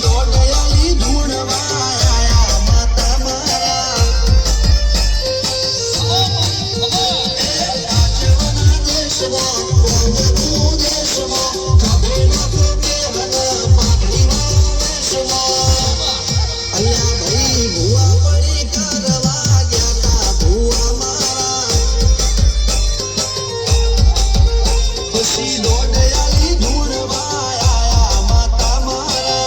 દોડયાલી ધૂણવા આયા માતા મારા રાજવના દેશમાં પ્રભુ દેશમાં ખભે નાખો કે હન પાઘડીમાં વેશમાં અલ્યા ભાઈ ભુવા પડી કરવા ગયા તા ભુવા મારા પછી દોડયાલી ધૂણવા આયા માતા મારા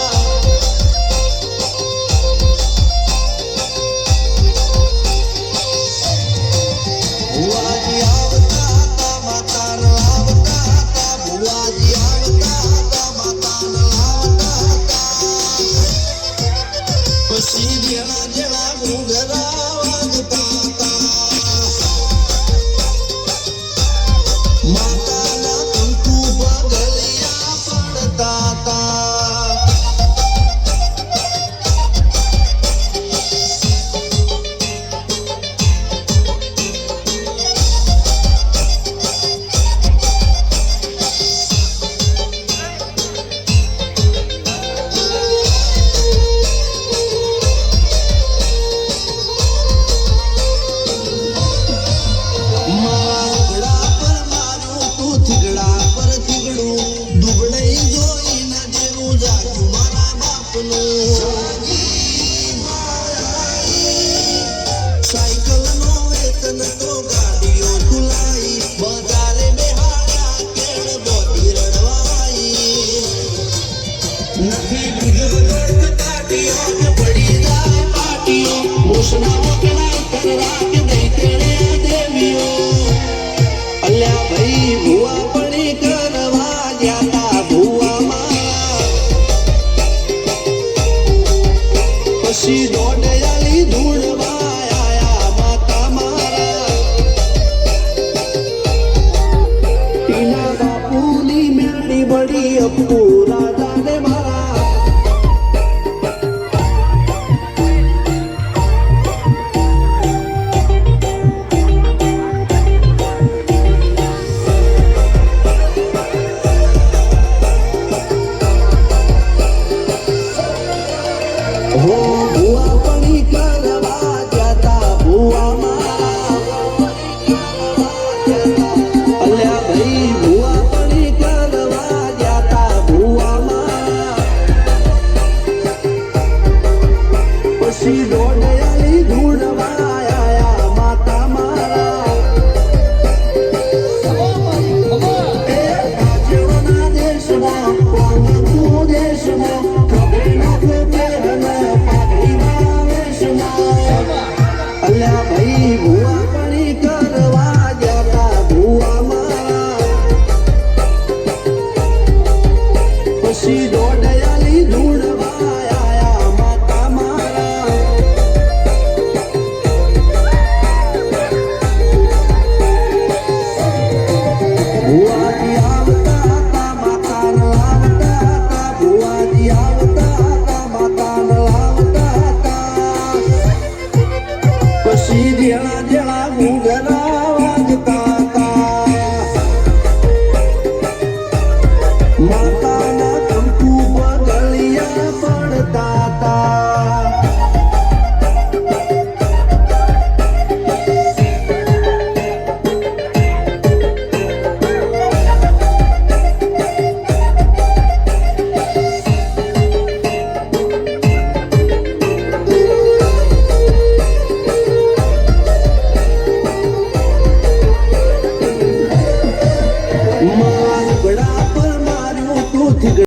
ભુવાજી આવતા હતા માતાને લાવતા હતા ભુવાજી આવતા હતા માતાને લાવતા હતા પછી જેણા જેણા ઘૂંઘરા વાગતા હતા માતાના કંકુ પગલિયા પડતા હતા મારા પર મારું તું થીગડા પર થીગડું દુબળઈ જોઈને જેવું જાગ્યું મારા બાપનું સાયકલનો વેતન તો ગાડીઓ તુલાઈ બજારે બેહાડ્યા કેળ બોધી રડવાઈ નથી બીજો દોડ કાઢીઓ કે પડી જાય પાટીઓ મૂસના વકડાય કરવા કે નહીં તેણે દેવીઓ અલ્યા ભાઈ ભુવા પડી કરવા ગયા તા ભુવા મારા પછી